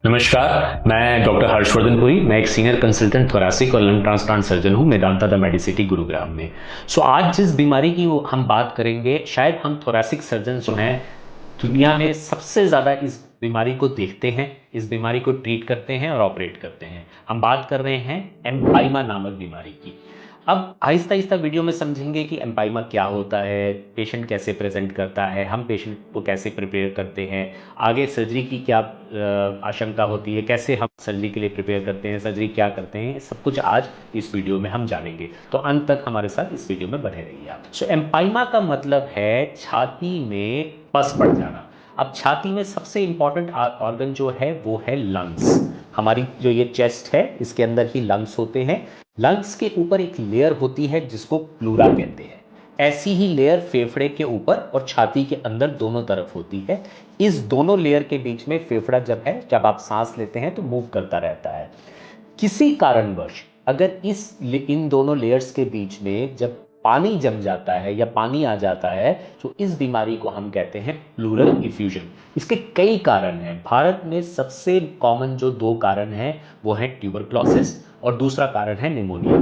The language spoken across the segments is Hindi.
नमस्कार, मैं डॉक्टर हर्षवर्धन पुरी। मैं एक सीनियर कंसल्टेंट थोरैसिक और लंग ट्रांसप्लांट सर्जन हूँ मेदांता द मेडिसिटी गुरुग्राम में। आज जिस बीमारी की हम बात करेंगे, शायद हम थोरैसिक सर्जन जो हैं दुनिया में सबसे ज़्यादा इस बीमारी को देखते हैं, इस बीमारी को ट्रीट करते हैं और ऑपरेट करते हैं। हम बात कर रहे हैं एम्पाइमा नामक बीमारी की। अब आहिस्ता आहिस्ता वीडियो में समझेंगे कि एम्पाइमा क्या होता है, पेशेंट कैसे प्रेजेंट करता है, हम पेशेंट को कैसे प्रिपेयर करते हैं, आगे सर्जरी की क्या आशंका होती है, कैसे हम सर्जरी के लिए प्रिपेयर करते हैं, सर्जरी क्या करते हैं, सब कुछ आज इस वीडियो में हम जानेंगे। तो अंत तक हमारे साथ इस वीडियो में बने रहिए आप। एम्पाइमा का मतलब है छाती में पस पड़ जाना। अब छाती में सबसे इंपॉर्टेंट ऑर्गन जो है वो है लंग्स। हमारी जो ये चेस्ट है इसके अंदर ही लंग्स होते हैं। लंग्स के ऊपर एक लेयर होती है जिसको प्लूरा कहते हैं। ऐसी ही लेयर फेफड़े के ऊपर और छाती के अंदर दोनों तरफ होती है। इस दोनों लेयर के बीच में फेफड़ा जब आप सांस लेते हैं तो मूव करता रहता है। किसी कारणवश अगर इन दोनों लेयर्स के बीच में जब पानी जम जाता है या पानी आ जाता है तो इस बीमारी को हम कहते हैं प्लूरल इफ्यूजन। इसके कई कारण हैं। भारत में सबसे कॉमन जो दो कारण हैं वो है ट्यूबरक्लोसिस और दूसरा कारण है निमोनिया।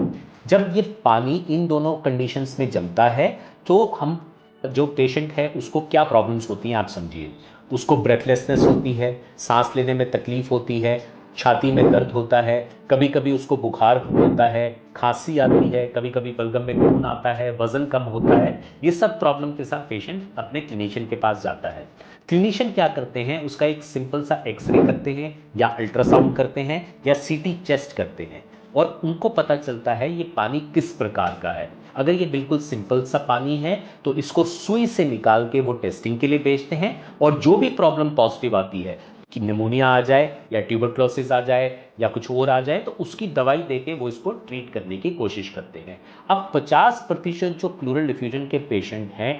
जब ये पानी इन दोनों कंडीशंस में जमता है तो हम जो पेशेंट है उसको क्या प्रॉब्लम्स होती हैं आप समझिए। उसको ब्रेथलेसनेस होती है, सांस लेने में तकलीफ होती है, छाती में दर्द होता है, कभी कभी उसको बुखार होता है, खांसी आती है, कभी कभी बलगम में खून आता है, वजन कम होता है। ये सब प्रॉब्लम के साथ पेशेंट अपने क्लिनिशियन के पास जाता है। क्लिनिशियन क्या करते हैं, उसका एक सिंपल सा एक्सरे करते हैं या अल्ट्रासाउंड करते हैं या सीटी चेस्ट करते हैं और उनको पता चलता है ये पानी किस प्रकार का है। अगर ये बिल्कुल सिंपल सा पानी है तो इसको सुई से निकाल के वो टेस्टिंग के लिए भेजते हैं और जो भी प्रॉब्लम पॉजिटिव आती है कि निमोनिया आ जाए या ट्यूबरक्लोसिस आ जाए या कुछ और आ जाए तो उसकी दवाई देके वो इसको ट्रीट करने की कोशिश करते हैं। अब 50% जो प्लूरल डिफ्यूजन के पेशेंट हैं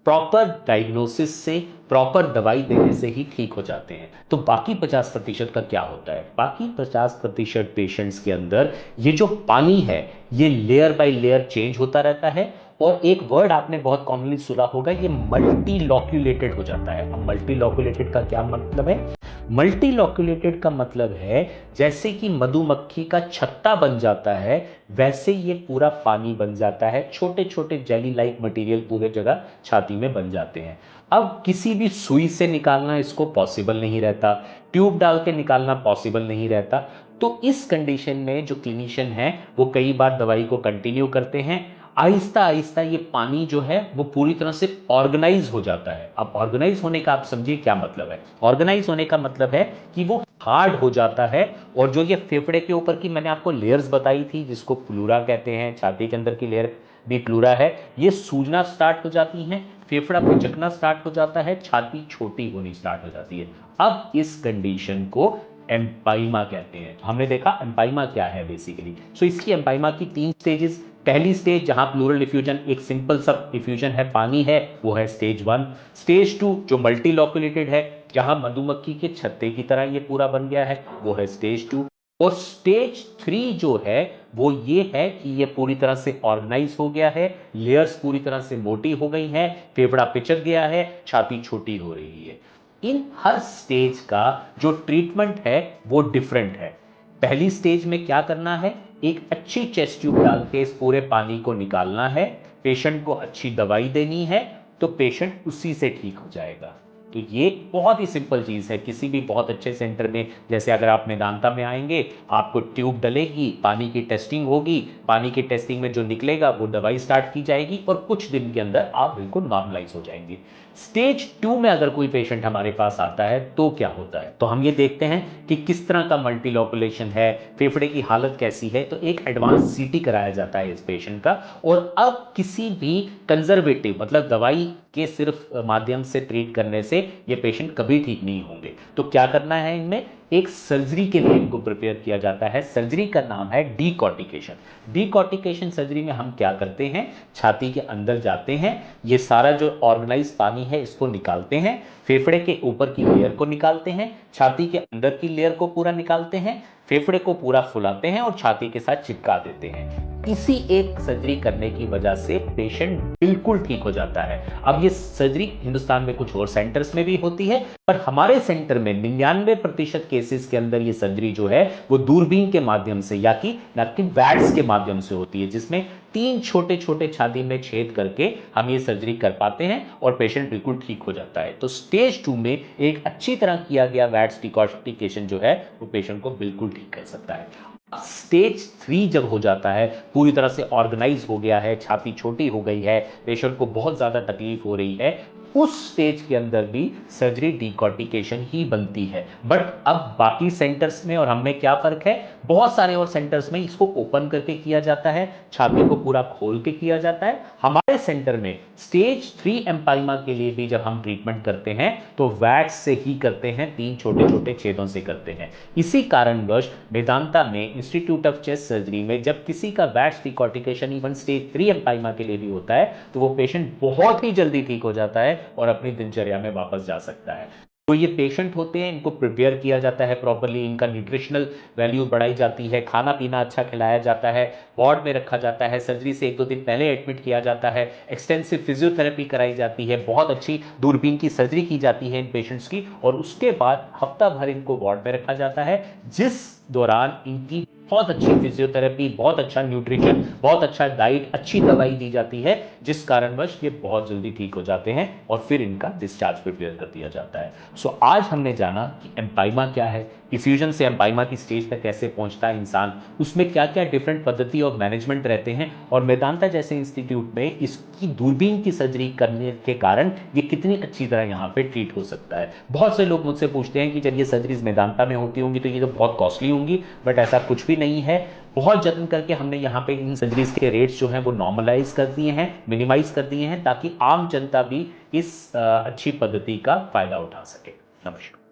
प्रॉपर डायग्नोसिस से, प्रॉपर दवाई देने से ही ठीक हो जाते हैं। तो बाकी 50% का क्या होता है? बाकी 50% पेशेंट्स के अंदर ये जो पानी है ये लेयर बाय लेयर चेंज होता रहता है और एक वर्ड आपने बहुत कॉमनली सुना होगा, ये मल्टी लॉक्यूलेटेड हो जाता है। अब मल्टी लॉक्यूलेटेड का क्या मतलब है? मल्टी लॉक्यूलेटेड का मतलब है जैसे कि मधुमक्खी का छत्ता बन जाता है वैसे ये पूरा पानी बन जाता है। छोटे छोटे जेली लाइक मटेरियल पूरे जगह छाती में बन जाते हैं। अब किसी भी सुई से निकालना इसको पॉसिबल नहीं रहता, ट्यूब डाल के निकालना पॉसिबल नहीं रहता। तो इस कंडीशन में जो क्लिनिशियन है वो कई बार दवाई को कंटिन्यू करते हैं। आहिस्ता आहिस्ता ये पानी जो है वो पूरी तरह से ऑर्गेनाइज हो जाता है। अब ऑर्गेनाइज होने का आप समझिए क्या मतलब है। ऑर्गेनाइज होने का मतलब है कि वो हार्ड हो जाता है और जो ये फेफड़े के ऊपर की मैंने आपको लेयर्स बताई थी जिसको प्लूरा कहते हैं, छाती के अंदर की लेयर भी प्लूरा है, ये सूजना स्टार्ट हो जाती है, फेफड़ा पिचकना स्टार्ट हो जाता है, छाती छोटी होनी स्टार्ट हो जाती है। अब इस कंडीशन को एम्पाइमा कहते हैं। हमने देखा एम्पाइमा क्या है बेसिकली। इसकी एम्पाइमा की 3 स्टेजेस। पहली स्टेज जहां प्लूरल डिफ्यूजन एक सिंपल सा डिफ्यूजन है, पानी है, वो है स्टेज 1। स्टेज 2 जो मल्टी लॉक्यूलेटेड है, जहां मधुमक्खी के छत्ते की तरह ये पूरा बन गया है, वो है स्टेज 2। और स्टेज 3 जो है वो ये है कि ये पूरी तरह से ऑर्गेनाइज हो गया है, लेयर्स पूरी तरह से मोटी हो गई हैं, फेफड़ा पिचक गया है, छाती छोटी हो रही है। इन हर स्टेज का जो ट्रीटमेंट है वो डिफरेंट है। पहली स्टेज में क्या करना है, एक अच्छी चेस्ट ट्यूब डाल के इस पूरे पानी को निकालना है, पेशेंट को अच्छी दवाई देनी है, तो पेशेंट उसी से ठीक हो जाएगा। तो ये बहुत ही सिंपल चीज़ है। किसी भी बहुत अच्छे सेंटर में, जैसे अगर आप मेदांता में आएंगे, आपको ट्यूब डलेगी, पानी की टेस्टिंग होगी, पानी की टेस्टिंग में जो निकलेगा वो दवाई स्टार्ट की जाएगी और कुछ दिन के अंदर आप बिल्कुल नॉर्मलाइज हो जाएंगे। स्टेज 2 में अगर कोई पेशेंट हमारे पास आता है तो क्या होता है, तो हम ये देखते हैं कि किस तरह का मल्टीलॉकुलेशन है, फेफड़े की हालत कैसी है। तो एक एडवांस सीटी कराया जाता है इस पेशेंट का। और अब किसी भी कंजर्वेटिव मतलब दवाई के सिर्फ माध्यम से ट्रीट करने से ये पेशेंट कभी ठीक नहीं होंगे। तो क्या करना है, इनमें एक सर्जरी के लिए इनको प्रिपेयर किया जाता है। सर्जरी का नाम है डीकॉर्टिकेशन। डीकॉर्टिकेशन सर्जरी में हम क्या करते हैं, छाती के अंदर जाते हैं, ये सारा जो ऑर्गेनाइज पानी है इसको निकालते हैं, फेफड़े के ऊपर की लेयर को निकालते हैं, छाती के अंदर की लेयर को पूरा निकालते हैं, फेफड़े को पूरा फुलाते हैं और छाती के साथ चिपका देते हैं। इसी एक सर्जरी करने की वजह से पेशेंट बिल्कुल ठीक हो जाता है। अब ये सर्जरी हिंदुस्तान में कुछ और सेंटर्स में भी होती है, पर हमारे सेंटर में 99% केसेस के अंदर ये सर्जरी जो है वो दूरबीन के माध्यम से या कि वैट्स के माध्यम से होती है, जिसमें 3 छोटे छोटे छाती में छेद करके हम ये सर्जरी कर पाते हैं और पेशेंट बिल्कुल ठीक हो जाता है। तो स्टेज 2 में एक अच्छी तरह किया गया वैट्स डिकॉर्टिकेशन जो है वो पेशेंट को बिल्कुल ठीक कर सकता है। स्टेज 3 जब हो जाता है, पूरी तरह से ऑर्गेनाइज हो गया है, छाती छोटी हो गई है, पेशेंट को बहुत ज़्यादा तकलीफ हो रही है, उस स्टेज के अंदर भी सर्जरी डिकॉर्टिकेशन ही बनती है। बट अब बाकी सेंटर्स में और हम में क्या फ़र्क है, बहुत सारे और सेंटर्स में इसको ओपन करके किया जाता है, छाती को पूरा खोल के किया जाता है। हमारे सेंटर में स्टेज 3 एम्पाइमा के लिए भी जब हम ट्रीटमेंट करते हैं तो वैक्स से ही करते हैं, 3 छोटे छोटे छेदों से करते हैं। इसी कारणवश वेदांता में इंस्टीट्यूट ऑफ चेस्ट सर्जरी में जब किसी का wax decortication even stage 3 empyema के लिए भी होता है तो वो पेशेंट बहुत ही जल्दी ठीक हो जाता है और अपनी दिनचर्या में वापस जा सकता है। तो ये पेशेंट होते हैं, इनको प्रिपेयर किया जाता है प्रॉपर्ली, इनका न्यूट्रिशनल वैल्यू बढ़ाई जाती है, खाना पीना अच्छा खिलाया जाता है, वार्ड में रखा जाता है, सर्जरी से 1-2 दिन पहले एडमिट किया जाता है, एक्सटेंसिव फिजियोथेरेपी कराई जाती है, बहुत अच्छी दूरबीन की सर्जरी की जाती है इन पेशेंट्स की, और उसके बाद हफ्ता भर इनको वार्ड में रखा जाता है, जिस दौरान इनकी बहुत अच्छी फिजियोथेरेपी, बहुत अच्छा न्यूट्रिशन, बहुत अच्छा डाइट, अच्छी दवाई दी जाती है, जिस कारणवश ये बहुत जल्दी ठीक हो जाते हैं और फिर इनका डिस्चार्ज प्रिपेयर कर दिया जाता है। सो आज हमने जाना कि एम्पाइमा क्या है, इफ्यूजन से एम्पाइमा की स्टेज तक कैसे पहुंचता है इंसान, उसमें क्या क्या डिफरेंट पद्धति और मैनेजमेंट रहते हैं, और मेदांता जैसे इंस्टीट्यूट में इसकी दूरबीन की सर्जरी करने के कारण ये कितनी अच्छी तरह यहाँ पे ट्रीट हो सकता है। बहुत से लोग मुझसे पूछते हैं कि जब ये सर्जरीज मेदांता में होती होंगी तो ये तो बहुत कॉस्टली होंगी, बट ऐसा कुछ भी नहीं है। बहुत जतन करके हमने यहाँ पे इन सर्जरीज के रेट्स जो हैं वो नॉर्मलाइज कर दिए हैं, मिनिमाइज कर दिए हैं, ताकि आम जनता भी इस अच्छी पद्धति का फायदा उठा सके। नमस्कार।